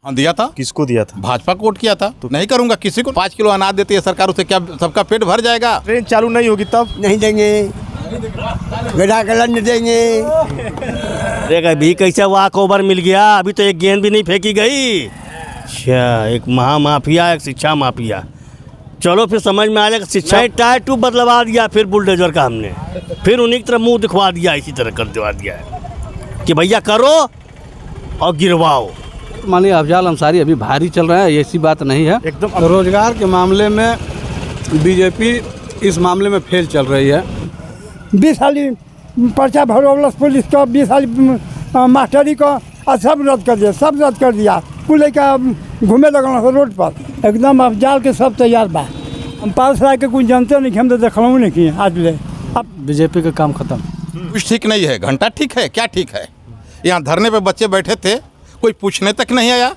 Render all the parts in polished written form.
हाँ दिया था। किसको दिया था? भाजपा को वोट किया था। तो नहीं करूंगा किसी को। 5 किलो अनाज देती है सरकार, उससे क्या सबका पेट भर जाएगा? ट्रेन चालू नहीं होगी तब नहीं देंगे, गधा कलर नहीं देंगे। अरे अभी कैसे वाक ओवर मिल गया? अभी तो एक गेंद भी नहीं फेंकी गई। अच्छा, एक महामाफिया, एक शिक्षा माफिया। चलो फिर समझ में आ जाएगा। शिक्षा टायर ट्यूब बदलवा दिया, फिर बुलडोजर का हमने फिर उन्हीं की तरह मुंह दिखवा दिया, इसी तरह कर दिवा दिया है कि भैया करो और गिरवाओ। मानिए अफजाल अंसारी अभी भारी चल रहा है, ऐसी बात नहीं है। एकदम रोजगार के मामले में बीजेपी इस मामले में फेल चल रही है। 20 साल पर्चा भरोलस पुलिस का, 20 साल मास्टरी का, और सब रद्द कर दिया, सब रद्द कर दिया। कुल का घूमे लगना रोड पर। एकदम अफजाल के सब तैयार बा। हम पास राय के कुछ जानते नहीं, हम तो देखलू नहीं किए आज ले। अब बीजेपी का काम खत्म। कुछ ठीक नहीं है। घंटा ठीक है, क्या ठीक है? यहाँ धरने पे बच्चे बैठे थे, कोई पूछने तक नहीं आया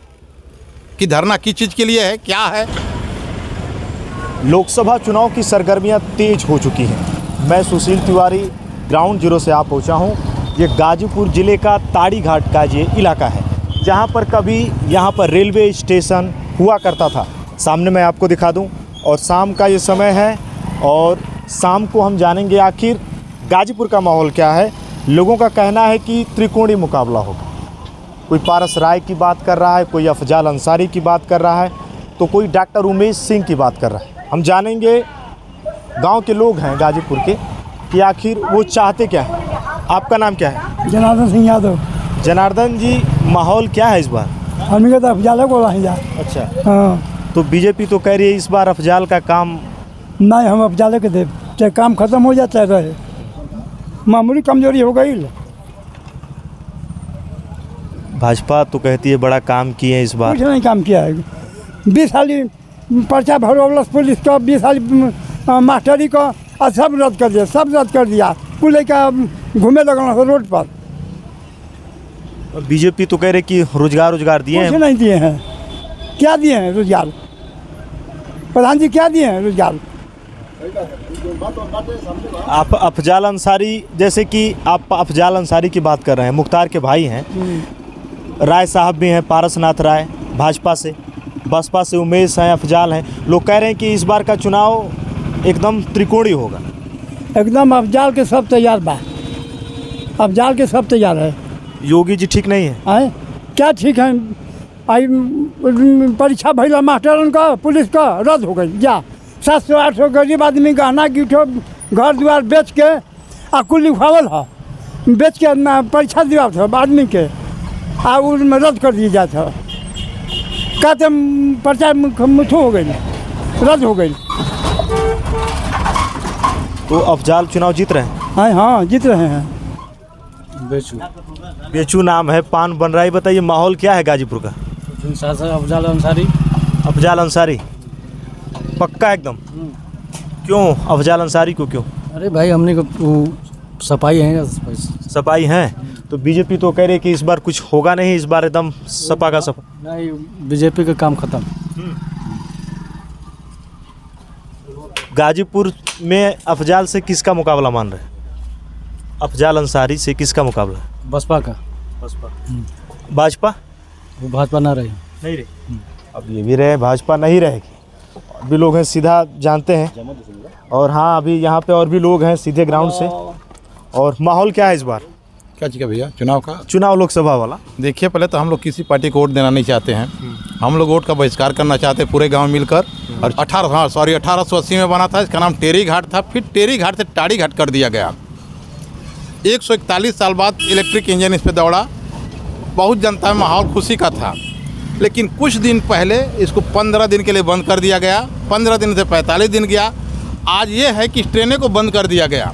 कि धरना किस चीज़ के लिए है, क्या है। लोकसभा चुनाव की सरगर्मियां तेज हो चुकी हैं। मैं सुशील तिवारी ग्राउंड जीरो से आप पहुंचा हूं। ये गाजीपुर ज़िले का ताड़ी घाट का ये इलाका है, जहां पर कभी यहां पर रेलवे स्टेशन हुआ करता था। सामने मैं आपको दिखा दूं, और शाम का ये समय है, और शाम को हम जानेंगे आखिर गाजीपुर का माहौल क्या है। लोगों का कहना है कि त्रिकोणीय मुकाबला होगा। कोई पारस राय की बात कर रहा है, कोई अफजाल अंसारी की बात कर रहा है, तो कोई डॉक्टर उमेश सिंह की बात कर रहा है। हम जानेंगे, गांव के लोग हैं गाजीपुर के, कि आखिर वो चाहते क्या है। आपका नाम क्या है? जनार्दन सिंह यादव। जनार्दन जी, माहौल क्या है इस बार? हमें तो अफजाल को ला जा। अच्छा, हाँ, तो बीजेपी तो कह रही है इस बार अफजाल का काम। नहीं, हम अफजाल के दे, चाहे काम खत्म हो जाता रहे। मामूली कमजोरी हो गई। भाजपा तो कहती है बड़ा काम किए हैं इस बार। कुछ नहीं काम किया है। 20 साल पर्चा भरोलस पुलिस का, 20 साल मास्टरी का, और सब रद्द कर दिया, सब रद्द कर दिया। कुल का घूमे लगना रोड पर। बीजेपी तो कह रहे कि रोजगार दिए कुछ हैं। नहीं दिए हैं। क्या दिए हैं रोजगार? प्रधान जी क्या दिए हैं रोजगार? आप अफजाल अंसारी, जैसे कि आप अफजाल अंसारी की बात कर रहे हैं, मुख्तार के भाई हैं, राय साहब भी हैं, पारसनाथ राय भाजपा से, बसपा से उमेश हैं, अफजाल हैं। लोग कह रहे हैं कि इस बार का चुनाव एकदम त्रिकोणीय होगा। एकदम अफजाल के सब तैयार बा। अफजाल के सब तैयार है। योगी जी ठीक नहीं है? आए क्या ठीक है? आई परीक्षा भैया मास्टर का, पुलिस का रद्द हो गई। जा 700-800 गरीब आदमी गहना गिठो घर द्वार बेच के आ कुल लिखवावल है, बेच के परीक्षा दिया था आदमी के, आ उसमें रद्द कर दिया जाता। कहते पर्चा मुठो हो गई, रद्द हो गई। तो अफजाल चुनाव जीत रहे हैं? हाँ, जीत रहे हैं। बेचू नाम है, पान बन रहा है। बताइए माहौल क्या है गाजीपुर का? अफजाल अंसारी। अफजाल अंसारी पक्का एकदम? क्यों अफजाल अंसारी को क्यों? अरे भाई हमने सफाई है, सपाई हैं, तो बीजेपी तो कह रही है कि इस बार कुछ होगा नहीं, इस बार एकदम सपा का सपा। नहीं, बीजेपी का काम खत्म। गाजीपुर में अफजाल से किसका मुकाबला मान रहे हैं? अफजाल अंसारी से किसका मुकाबला? बसपा का। भाजपा? वो भाजपा ना रही। नहीं रही। अब ये भी रहे भाजपा नहीं रहेगी। और भी लोग हैं, सीधा जानते हैं। और हाँ, अभी यहाँ पे और भी लोग हैं सीधे ग्राउंड से। और माहौल क्या है इस बार? क्या चीज़ का भैया? चुनाव का? चुनाव लोकसभा वाला। देखिए, पहले तो हम लोग किसी पार्टी को वोट देना नहीं चाहते हैं। हम लोग वोट का बहिष्कार करना चाहते हैं पूरे गांव मिलकर। और 1880 में बना था, इसका नाम टेरी घाट था। फिर टेरी घाट से ताड़ी घाट कर दिया गया। 141 साल बाद इलेक्ट्रिक इंजन इस पर दौड़ा। बहुत जनता में माहौल खुशी का था। लेकिन कुछ दिन पहले इसको 15 दिन के लिए बंद कर दिया गया। 15 दिन से 45 दिन गया। आज ये है कि ट्रेनें को बंद कर दिया गया।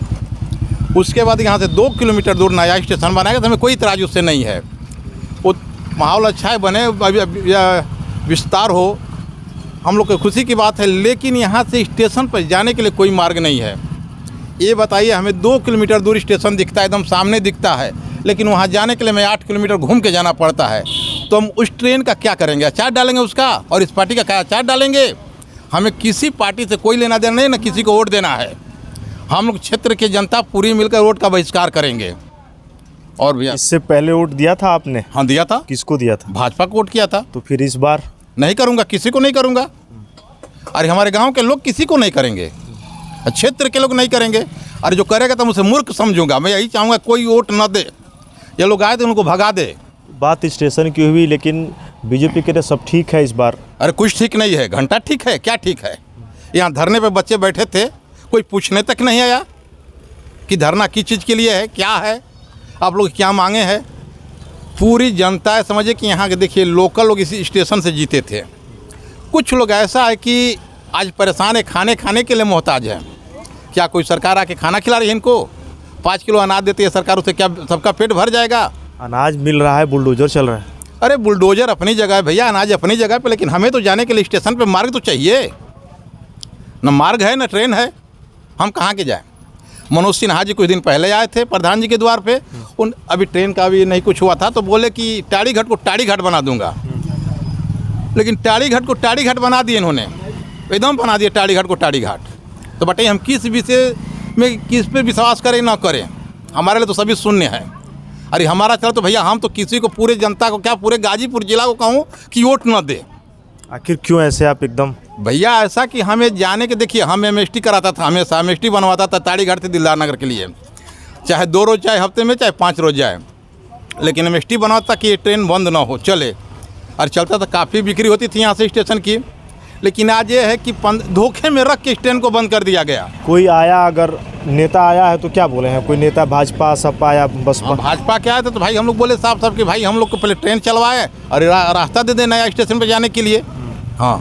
उसके बाद यहाँ से 2 किलोमीटर दूर नया स्टेशन बनाएगा, तो हमें कोई इतराज़ उससे नहीं है। वो माहौल अच्छा है, बने, अभी विस्तार हो, हम लोग को खुशी की बात है। लेकिन यहाँ से स्टेशन पर जाने के लिए कोई मार्ग नहीं है। ये बताइए, हमें 2 किलोमीटर दूर स्टेशन दिखता है, एकदम सामने दिखता है, लेकिन वहाँ जाने के लिए हमें 8 किलोमीटर घूम के जाना पड़ता है। तो हम उस ट्रेन का क्या करेंगे? अचार डालेंगे उसका, और इस पार्टी का क्या अचार डालेंगे? हमें किसी पार्टी से कोई लेना देना नहीं, ना किसी को वोट देना है। हम लोग क्षेत्र की जनता पूरी मिलकर वोट का बहिष्कार करेंगे। और भैया इससे पहले वोट दिया था आपने? हाँ दिया था। किसको दिया था? भाजपा को वोट किया था। तो फिर इस बार? नहीं करूँगा, किसी को नहीं करूँगा। अरे हमारे गांव के लोग किसी को नहीं करेंगे, क्षेत्र के लोग नहीं करेंगे। अरे जो करेगा तो मुझे मूर्ख समझूंगा। मैं यही चाहूँगा कोई वोट न दे, ये लोग आए तो उनको भगा दे। बात स्टेशन की हुई, लेकिन बीजेपी के लिए सब ठीक है इस बार? अरे कुछ ठीक नहीं है, घंटा ठीक है, क्या ठीक है। यहाँ धरने पे बच्चे बैठे थे, कोई पूछने तक नहीं आया कि धरना किस चीज़ के लिए है, क्या है, आप लोग क्या मांगे हैं। पूरी जनता है, समझिए कि यहाँ के देखिए लोकल लोग इसी स्टेशन से जीते थे। कुछ लोग ऐसा है कि आज परेशान है, खाने के लिए मोहताज है। क्या कोई सरकार आके खाना खिला रही है इनको? 5 किलो अनाज देती है सरकार, उससे क्या सबका पेट भर जाएगा? अनाज मिल रहा है, बुलडोजर चल रहा है। अरे बुलडोजर अपनी जगह है भैया, अनाज अपनी जगह पे, लेकिन हमें तो जाने के लिए स्टेशन पे मार्ग तो चाहिए। न मार्ग है न ट्रेन है, हम कहाँ के जाएं। मनोज सिन्हा जी कुछ दिन पहले आए थे प्रधान जी के द्वार पे, उन अभी ट्रेन का भी नहीं कुछ हुआ था, तो बोले कि टाड़ी घाट को टाड़ी घाट बना दूंगा। लेकिन टाड़ी घाट को टाड़ी घाट बना दिए इन्होंने, एकदम बना दिए टाड़ी घाट को टाड़ी घाट। तो बताइए हम किस विषय में किस पे विश्वास करें ना करें, हमारे लिए तो सभी शून्य है। अरे हमारा चलो तो भैया हम तो किसी को, पूरे जनता को क्या, पूरे गाजीपुर जिला को कहूँ कि वोट न दे। आखिर क्यों ऐसे आप एकदम? भैया ऐसा कि हमें जाने के, देखिए हम MST कराता था, हमेशा MST बनवाता था ताड़ी घाट से दिलदार नगर के लिए, चाहे 2 रोज़ जाए हफ्ते में, चाहे 5 रोज़ जाए, लेकिन MST बनवाता कि ये ट्रेन बंद ना हो, चले। और चलता था, काफ़ी बिक्री होती थी यहाँ से स्टेशन की। लेकिन आज ये है कि धोखे में रख के इस ट्रेन को बंद कर दिया गया। कोई आया, अगर नेता आया है तो क्या बोले हैं? कोई नेता भाजपा, सपा या बसपा? भाजपा के आए थे तो भाई हम लोग बोले साफ साफ कि भाई हम लोग को पहले ट्रेन चलवाए और रास्ता दे दे नया स्टेशन पे जाने के लिए। हाँ,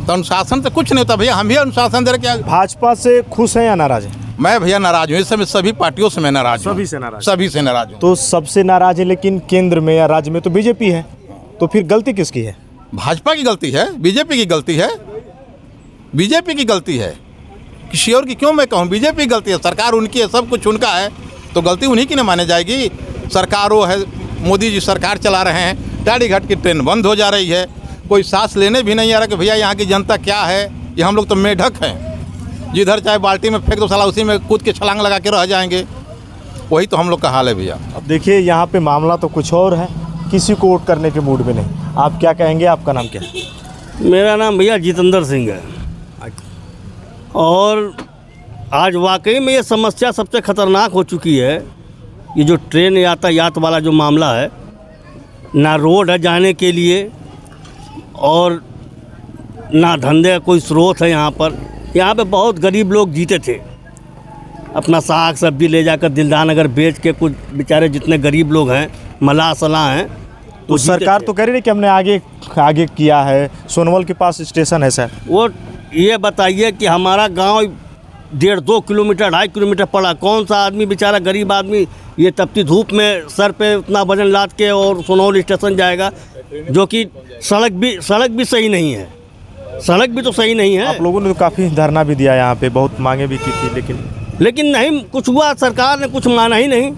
तो अनुशासन से कुछ नहीं होता भैया, हम भी अनुशासन दे रहे। क्या भाजपा से खुश हैं या नाराज हैं? मैं भैया नाराज हूँ, इस समय सभी पार्टियों से मैं नाराज हूँ। सभी से नाराज? सभी से नाराज हूँ। तो सबसे नाराज है, लेकिन केंद्र में या राज्य में तो बीजेपी है, तो फिर गलती किसकी है? भाजपा की गलती है, बीजेपी की गलती है, बीजेपी की गलती है। किसी और की क्यों मैं कहूँ, बीजेपी की गलती है। सरकार उनकी है, सब कुछ उनका है, तो गलती उन्हीं की न माने जाएगी। सरकार वो है, मोदी जी सरकार चला रहे हैं, टाड़ी घाट की ट्रेन बंद हो जा रही है, कोई सांस लेने भी नहीं आ रहा कि भैया यहाँ की जनता क्या है। ये हम लोग तो मेढक हैं, जिधर चाहे बाल्टी में फेंक दो साला उसी में कूद के छलांग लगा के रह जाएंगे। वही तो हम लोग का हाल है भैया। अब देखिए यहाँ पे मामला तो कुछ और है, किसी को वोट करने के मूड में नहीं। आप क्या कहेंगे? आपका नाम क्या है? मेरा नाम भैया जितेंद्र सिंह है। और आज वाकई में ये समस्या सबसे ख़तरनाक हो चुकी है। ये जो ट्रेन यातायात वाला जो मामला है, ना रोड है जाने के लिए और ना धंधे का कोई स्रोत है यहाँ पर। यहाँ पे बहुत गरीब लोग जीते थे, अपना साग सब्जी ले जाकर दिलदार नगर बेच के, कुछ बेचारे जितने गरीब लोग हैं, मलाह सलाह हैं, तो सरकार तो कह रही है कि हमने आगे किया है, सोनवल के पास स्टेशन है सर। वो ये बताइए कि हमारा गांव 1.5-2 किलोमीटर 2.5 किलोमीटर पड़ा, कौन सा आदमी बेचारा गरीब आदमी ये तपती धूप में सर पे उतना वजन लाद के और सोनौल स्टेशन जाएगा, जो कि सड़क भी सही नहीं है, सड़क भी तो सही नहीं है। आप लोगों ने तो काफ़ी धरना भी दिया यहाँ पे, बहुत मांगे भी की थी, लेकिन नहीं कुछ हुआ, सरकार ने कुछ माना ही नहीं।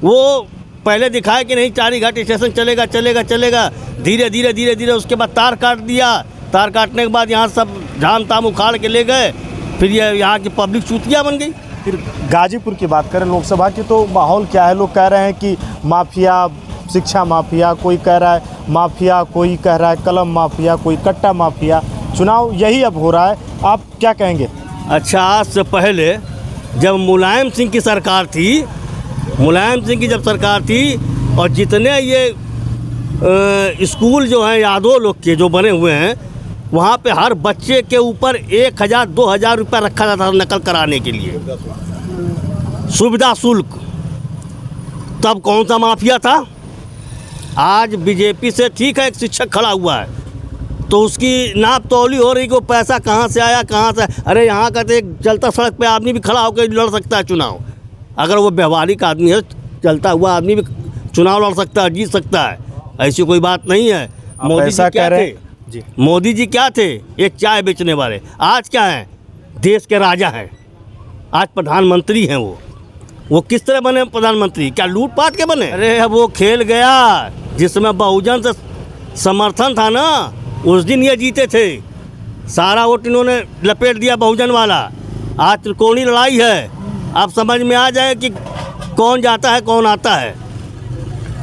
वो पहले दिखाया कि नहीं टाड़ी घाट स्टेशन चलेगा चलेगा चलेगा, धीरे धीरे उसके बाद तार काट दिया। तार काटने के बाद यहाँ सब झाम ताम उखाड़ के ले गए, फिर ये यहाँ की पब्लिक चूतिया बन गई। फिर गाजीपुर की बात करें लोकसभा की, तो माहौल क्या है? लोग कह रहे हैं कि माफिया, शिक्षा माफिया, कोई कह रहा है माफिया, कोई कह रहा है कलम माफिया, कोई कट्टा माफिया। चुनाव यही अब हो रहा है, आप क्या कहेंगे? अच्छा, आज से पहले जब मुलायम सिंह की सरकार थी, मुलायम सिंह की जब सरकार थी, और जितने ये स्कूल जो हैं यादव लोग के जो बने हुए हैं, वहाँ पे हर बच्चे के ऊपर 1,000-2,000 रुपये रखा जाता था नकल कराने के लिए, सुविधा शुल्क। तब कौन सा माफिया था? आज बीजेपी से ठीक है, एक शिक्षक खड़ा हुआ है तो उसकी नाप तौली हो रही कि वो पैसा कहाँ से आया, कहाँ से। अरे यहाँ का तो एक चलता सड़क पे आदमी भी खड़ा होकर लड़ सकता है चुनाव, अगर वो व्यवहारिक आदमी है, चलता हुआ आदमी भी चुनाव लड़ सकता है, जीत सकता है, ऐसी कोई बात नहीं है। मोदी जी क्या थे? मोदी जी क्या थे? एक चाय बेचने वाले। आज क्या हैं? देश के राजा हैं, आज प्रधानमंत्री हैं। वो किस तरह बने प्रधानमंत्री? क्या लूटपाट के बने? अरे अब वो खेल गया जिसमें बहुजन से समर्थन था ना, उस दिन ये जीते थे। सारा वोट इन्होंने लपेट दिया बहुजन वाला। आज त्रिकोणीय लड़ाई है। आप समझ में आ जाए कि कौन जाता है कौन आता है।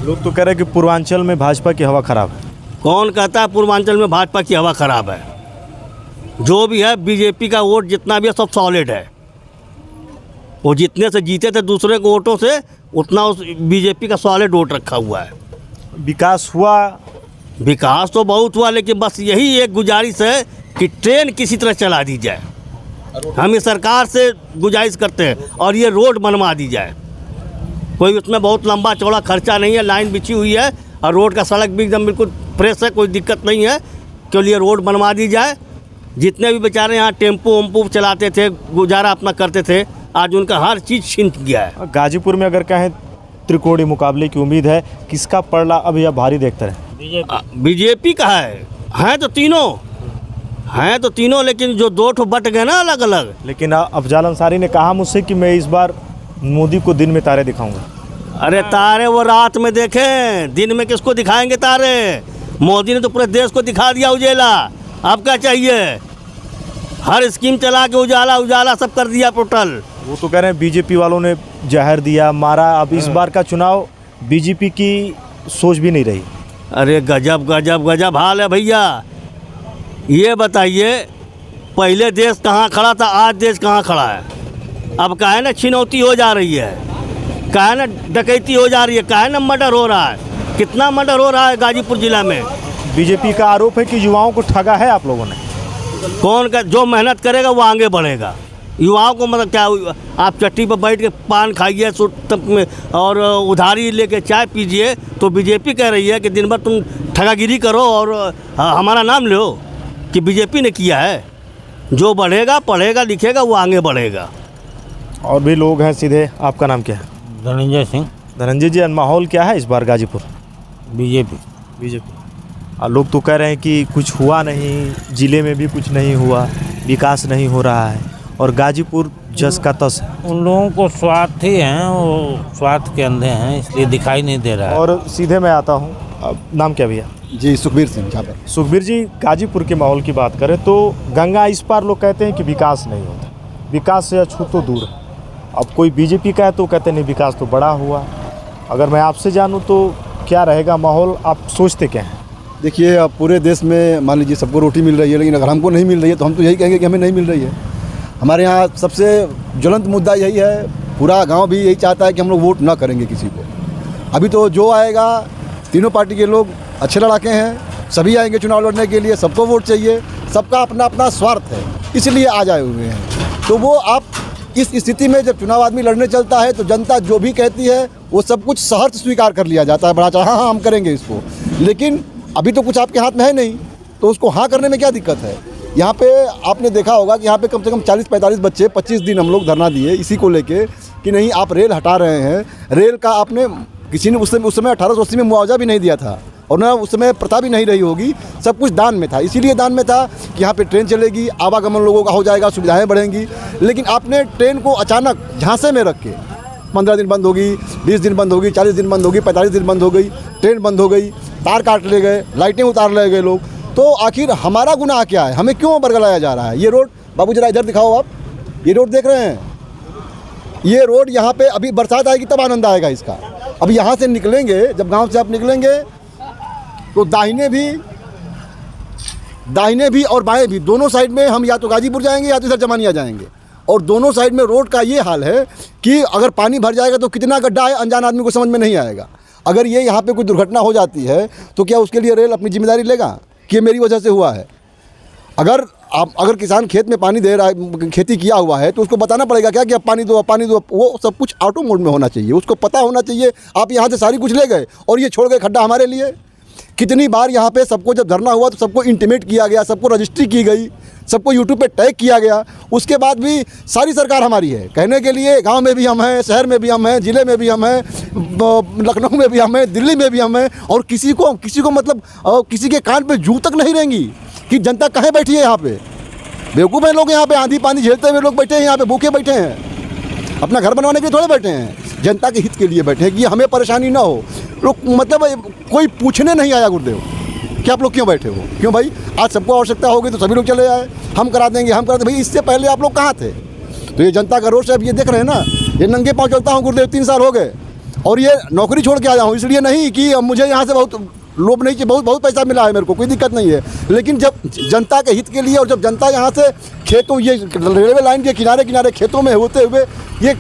लोग तो कह रहे हैं कि पूर्वांचल में भाजपा की हवा खराब है। कौन कहता है पूर्वांचल में भाजपा की हवा खराब है? जो भी है बीजेपी का वोट जितना भी है सब सॉलिड है। वो जितने से जीते थे दूसरे के वोटों से उतना उस बीजेपी का सॉलिड वोट रखा हुआ है। विकास हुआ, विकास तो बहुत हुआ, लेकिन बस यही एक गुजारिश है कि ट्रेन किसी तरह चला दी जाए। हम इस सरकार से गुजारिश करते हैं और ये रोड बनवा दी जाए। कोई उसमें बहुत लंबा चौड़ा खर्चा नहीं है, लाइन बिछी हुई है और रोड का सड़क भी एकदम बिल्कुल फ्रेश है, कोई दिक्कत नहीं है। केवल ये रोड बनवा दी जाए। जितने भी बेचारे यहाँ टेम्पो वम्पो चलाते थे, गुजारा अपना करते थे, आज उनका हर चीज़ छिन गया है। गाजीपुर में अगर कहें त्रिकोणीय मुकाबले की उम्मीद है, किसका पलड़ा अब यह भारी देखते रहे? बीजेपी का है। हैं तो तीनों, लेकिन जो दो ठो बट गए ना अलग अलग। लेकिन अफजाल अंसारी ने कहा मुझसे कि मैं इस बार मोदी को दिन में तारे दिखाऊंगा। अरे तारे वो रात में देखें, दिन में किसको दिखाएंगे तारे? मोदी ने तो पूरे देश को दिखा दिया उजेला। अब क्या चाहिए? हर स्कीम चला के उजाला सब कर दिया टोटल। वो तो कह रहे हैं बीजेपी वालों ने जहर दिया, मारा। अब इस बार का चुनाव बीजेपी की सोच भी नहीं रही। अरे गजब हाल है भैया। ये बताइए, पहले देश कहाँ खड़ा था, आज देश कहाँ खड़ा है? अब काहे ना छिनौती हो जा रही है, काहे ना डकैती हो जा रही है, काहे ना मर्डर हो रहा है। कितना मर्डर हो रहा है गाजीपुर जिला में। बीजेपी का आरोप है कि युवाओं को ठगा है आप लोगों ने। कौन का जो मेहनत करेगा वो आगे बढ़ेगा। युवाओं को मतलब क्या, आप चट्टी पर बैठ के पान खाइए में और उधारी लेके चाय पीजिए, तो बीजेपी कह रही है कि दिन भर तुम ठगागिरी करो और हमारा नाम लो कि बीजेपी ने किया है। जो बढ़ेगा, पढ़ेगा, लिखेगा वो आगे बढ़ेगा। और भी लोग हैं सीधे। आपका नाम क्या है? धनंजय सिंह। धनंजय जी, माहौल क्या है इस बार गाजीपुर? बीजेपी। लोग तो कह रहे हैं कि कुछ हुआ नहीं, जिले में भी कुछ नहीं हुआ, विकास नहीं हो रहा है और गाजीपुर जस का तस है। उन लोगों को स्वार्थी हैं, वो स्वार्थ के अंधे हैं, इसलिए दिखाई नहीं दे रहा है। और सीधे मैं आता हूँ। नाम क्या भैया? जी सुखबीर सिंह झापर। सुखबीर जी, गाजीपुर के माहौल की बात करें तो गंगा इस पार लोग कहते हैं कि विकास नहीं होता, विकास से अछूत तो दूर है। अब कोई बीजेपी का है तो कहते नहीं विकास तो बड़ा हुआ। अगर मैं आपसे जानूं तो क्या रहेगा माहौल, आप सोचते क्या हैं? देखिए, अब पूरे देश में मान लीजिए सबको रोटी मिल रही है, लेकिन अगर हमको नहीं मिल रही है तो हम तो यही कहेंगे कि हमें नहीं मिल रही है। हमारे यहाँ सबसे ज्वलंत मुद्दा यही है। पूरा गांव भी यही चाहता है कि हम लोग वोट ना करेंगे किसी को। अभी तो जो आएगा, तीनों पार्टी के लोग अच्छे लड़ाके हैं, सभी आएंगे चुनाव लड़ने के लिए, सबको वोट चाहिए, सबका अपना अपना स्वार्थ है, इसलिए आ जाए हुए हैं। तो वो आप इस स्थिति में जब चुनाव आदमी लड़ने चलता है तो जनता जो भी कहती है वो सब कुछ सहर्ष स्वीकार कर लिया जाता है, बड़ा चाह हाँ हम करेंगे इसको। लेकिन अभी तो कुछ आपके हाथ में है नहीं, तो उसको हाँ करने में क्या दिक्कत है? यहाँ पे आपने देखा होगा कि यहाँ पे कम से कम 40-45 बच्चे 25 दिन हम लोग धरना दिए इसी को लेके कि नहीं आप रेल हटा रहे हैं। रेल का आपने किसी ने उस समय 1880 में मुआवजा भी नहीं दिया था और ना उस समय प्रथा भी नहीं रही होगी, सब कुछ दान में था। इसीलिए दान में था कि यहाँ पे ट्रेन चलेगी, आवागमन लोगों का हो जाएगा, सुविधाएं बढ़ेंगी। लेकिन आपने ट्रेन को अचानक झांसे में रख के 15 दिन बंद होगी, 20 दिन बंद होगी, 40 दिन बंद होगी, 45 दिन बंद हो गई, ट्रेन बंद हो गई, तार काट ले गए, लाइटें उतार ले गए लोग। तो आखिर हमारा गुनाह क्या है? हमें क्यों बरगलाया जा रहा है? ये रोड, बाबू जरा इधर दिखाओ आप, ये रोड देख रहे हैं? ये रोड यहाँ पे अभी बरसात आएगी तब आनंद आएगा इसका। अब यहाँ से निकलेंगे, जब गांव से आप निकलेंगे तो दाहिने भी और बाएं भी, दोनों साइड में हम या तो गाजीपुर जाएंगे या तो इधर जमानिया जाएंगे। और दोनों साइड में रोड का ये हाल है कि अगर पानी भर जाएगा तो कितना गड्ढा है अनजान आदमी को समझ में नहीं आएगा। अगर ये यहाँ पे कोई दुर्घटना हो जाती है तो क्या उसके लिए रेल अपनी जिम्मेदारी लेगा कि ये मेरी वजह से हुआ है? अगर किसान खेत में पानी दे रहा है, खेती किया हुआ है, तो उसको बताना पड़ेगा क्या कि अब पानी दो, पानी दो। वो सब कुछ ऑटो मोड में होना चाहिए, उसको पता होना चाहिए। आप यहाँ से सारी कुछ ले गए और ये छोड़ गए खड्डा हमारे लिए। कितनी बार यहाँ पे सबको जब धरना हुआ तो सबको इंटीमेट किया गया, सबको रजिस्ट्री की गई, सबको यूट्यूब पे टैग किया गया। उसके बाद भी सारी सरकार हमारी है कहने के लिए। गांव में भी हम हैं, शहर में भी हम हैं, ज़िले में भी हम हैं, लखनऊ में भी हम हैं, दिल्ली में भी हम हैं। और किसी को मतलब किसी के कान पे जू तक नहीं रहेंगी कि जनता कहाँ बैठी है यहाँ पे। बेवकूफ़ हैं लोग यहाँ पे, आंधी पानी झेलते हुए लोग बैठे हैं यहाँ पे, भूखे बैठे हैं, अपना घर बनवाने के लिए थोड़े बैठे हैं, जनता के हित के लिए बैठे हैं कि हमें परेशानी ना हो। लोग मतलब कोई पूछने नहीं आया गुरुदेव कि आप लोग क्यों बैठे हो, क्यों भाई? आज सबको आवश्यकता होगी तो सभी लोग चले आए, हम करा देंगे, हम करा देंगे। भाई इससे पहले आप लोग कहाँ थे? तो ये जनता का रोष है। अब ये देख रहे हैं ना, ये नंगे पाँव चलता हूँ गुरुदेव, 3 साल हो गए, और ये नौकरी छोड़ के आया हूँ इसलिए नहीं कि मुझे यहाँ से बहुत लोभ नहीं चाहिए, बहुत पैसा मिला है मेरे को, कोई दिक्कत नहीं है। लेकिन जब जनता के हित के लिए, और जब जनता यहाँ से खेतों, ये रेलवे लाइन के किनारे किनारे खेतों में होते हुए, ये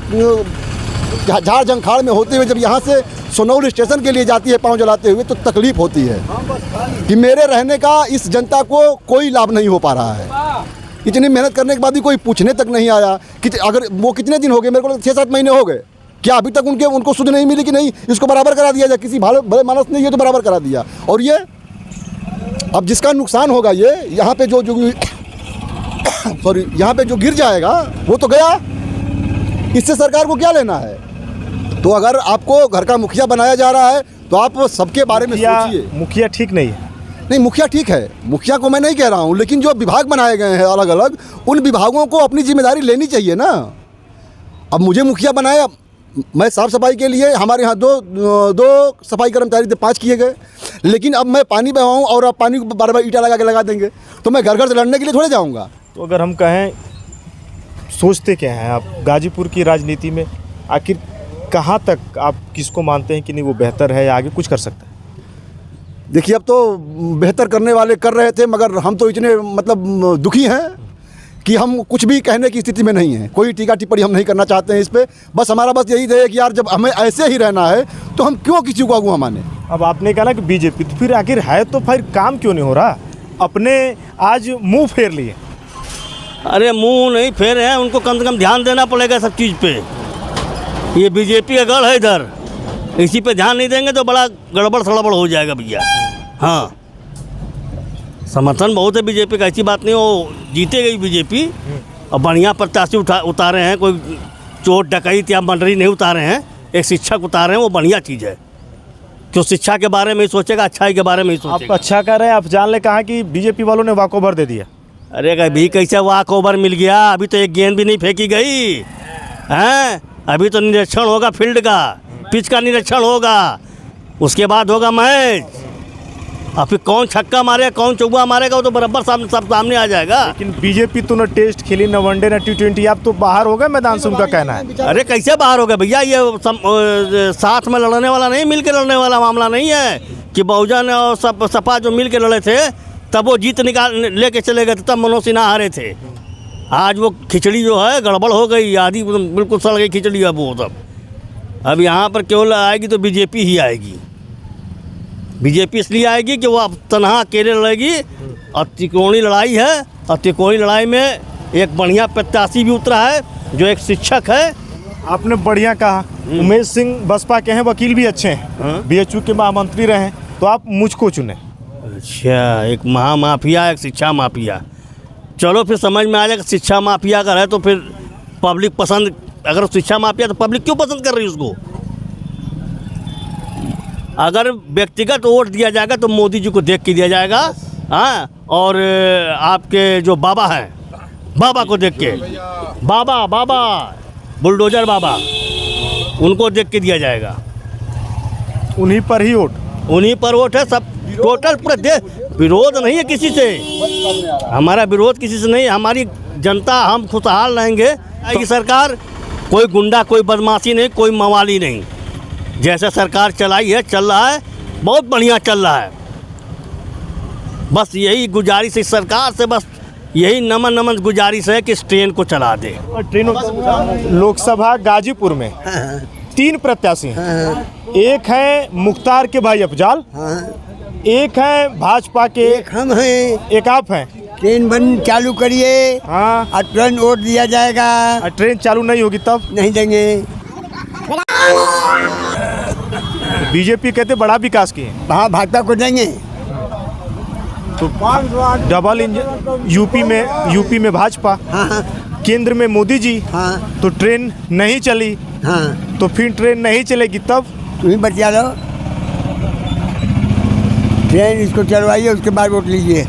झाड़ झंखाड़ में होते हुए जब यहाँ से सोनौल स्टेशन के लिए जाती है पाँव जलाते हुए, तो तकलीफ़ होती है कि मेरे रहने का इस जनता को कोई लाभ नहीं हो पा रहा है। इतनी मेहनत करने के बाद भी कोई पूछने तक नहीं आया कि अगर वो कितने दिन हो गए, मेरे को 6-7 महीने हो गए, क्या अभी तक उनको सुध नहीं मिली कि नहीं इसको बराबर करा दिया जाए। किसी भले मानस ने ये तो बराबर करा दिया, और ये अब जिसका नुकसान होगा ये यहाँ पे जो सॉरी यहाँ पे जो गिर जाएगा वो तो गया, इससे सरकार को क्या लेना है। तो अगर आपको घर का मुखिया बनाया जा रहा है तो आप सबके बारे में सोचिए। मुखिया ठीक नहीं है। नहीं, मुखिया ठीक है, मुखिया को मैं नहीं कह रहा हूँ, लेकिन जो विभाग बनाए गए हैं अलग अलग, उन विभागों को अपनी जिम्मेदारी लेनी चाहिए ना। अब मुझे मुखिया बनाया, मैं साफ़ सफाई के लिए, हमारे यहाँ दो सफाई कर्मचारी थे, 5 किए गए, लेकिन अब मैं पानी बहाऊँ और अब पानी को बार बार ईंटा लगा के लगा देंगे, तो मैं घर घर से लड़ने के लिए थोड़े जाऊँगा। तो अगर हम कहें, सोचते क्या हैं आप गाजीपुर की राजनीति में, आखिर कहाँ तक आप किसको मानते हैं कि नहीं वो बेहतर है या आगे कुछ कर सकता है? देखिए, अब तो बेहतर करने वाले कर रहे थे, मगर हम तो इतने मतलब दुखी हैं कि हम कुछ भी कहने की स्थिति में नहीं हैं। कोई टीका टिप्पणी हम नहीं करना चाहते हैं इस पे। बस हमारा बस यही है कि यार जब हमें ऐसे ही रहना है तो हम क्यों किसी को अगुआ माने। अब आपने कहा ना कि बीजेपी, तो फिर आखिर है तो फिर काम क्यों नहीं हो रहा? अपने आज मुंह फेर लिए। अरे मुंह नहीं फेरे हैं, उनको कम से कम ध्यान देना पड़ेगा सब चीज़ पे। ये बीजेपी का गढ़ है इधर, इसी पे ध्यान नहीं देंगे तो बड़ा गड़बड़ सड़बड़ हो जाएगा भैया। हाँ, समर्थन बहुत है बीजेपी का, ऐसी बात नहीं, वो जीते गई बीजेपी, और बढ़िया प्रत्याशी उतारे हैं। कोई चोट डकैत या मंडरी नहीं उतारे हैं, एक शिक्षक उतारे हैं, वो बढ़िया चीज़ है। क्यों शिक्षा के बारे में ही सोचेगा, अच्छाई के बारे में ही सोचेगा। आप अच्छा कर रहे हैं। आप जान ले कहा कि बीजेपी वालों ने वॉकओवर दे दिया। अरे अभी कैसे वॉकओवर मिल गया? अभी तो एक गेंद भी नहीं फेंकी गई हैं। अभी तो निरीक्षण होगा, फील्ड का पिच का निरीक्षण होगा, उसके बाद होगा मैच। और फिर कौन छक्का मारेगा, कौन चौका मारेगा, वो तो बराबर सब सामने आ जाएगा। लेकिन बीजेपी तो न टेस्ट खेली, न वनडे, न T20, आप तो बाहर हो गए मैदान से, उनका कहना है। अरे कैसे बाहर हो गए भैया? ये साथ में लड़ने वाला नहीं, मिल के लड़ने वाला मामला नहीं है कि बहुजन और सपा जो मिल के लड़े थे तब वो जीत लेके चले गए थे, तब मनोज सिन्हा हारे थे। आज वो खिचड़ी जो है गड़बड़ हो गई, आधी बिल्कुल सड़ गई खिचड़ी। अब वो सब अब यहाँ पर केवल आएगी तो बीजेपी ही आएगी। बीजेपी इसलिए आएगी कि वो अब तनहा अकेले लड़ेगी, और त्रिकोणी लड़ाई है, और त्रिकोणी लड़ाई में एक बढ़िया प्रत्याशी भी उतरा है जो एक शिक्षक है। आपने बढ़िया कहा। उमेश सिंह बसपा के हैं, वकील भी अच्छे हैं, BHU के महामंत्री रहे हैं, तो आप मुझको चुने। अच्छा, एक महामाफिया, एक शिक्षा माफिया। चलो फिर समझ में आ जाएगा, शिक्षा माफिया अगर है तो फिर पब्लिक पसंद, अगर शिक्षा माफिया तो पब्लिक क्यों पसंद कर रही है उसको? अगर व्यक्तिगत वोट दिया जाएगा तो मोदी जी को देख के दिया जाएगा, हाँ, और आपके जो बाबा हैं, बाबा को देख के, बाबा बुलडोजर बाबा, उनको देख के दिया जाएगा। उन्हीं पर ही वोट, उन्हीं पर वोट है सब, टोटल पूरा देश। विरोध नहीं है किसी से, हमारा विरोध किसी से नहीं है। हमारी जनता, हम खुशहाल रहेंगे। आएगी सरकार, कोई गुंडा, कोई बदमाशी नहीं, कोई मवाली नहीं। जैसे सरकार चलाई है, चल रहा है, बहुत बढ़िया चल रहा है। बस यही गुजारिश है सरकार से, बस यही नमन गुजारिश है कि इस ट्रेन को चला दे। ट्रेनों लोकसभा गाजीपुर में 3 प्रत्याशी हैं। एक है मुख्तार के भाई अफजाल, एक है भाजपा के, एक हम हैं, एक आप हैं। ट्रेन बंद चालू करिए, हाँ, और तुरंत वोट दिया जाएगा। ट्रेन चालू नहीं होगी तब नहीं देंगे। बीजेपी कहते बड़ा विकास किए, वहाँ भाजपा को देंगे। तो डबल इंजन यूपी में भाजपा, हाँ, केंद्र में मोदी जी, हाँ, तो ट्रेन नहीं चली, हाँ, तो फिर ट्रेन नहीं चलेगी तब तुम्हें बचा लो। ट्रेन इसको चलवाइए, उसके बाद वोट लीजिए।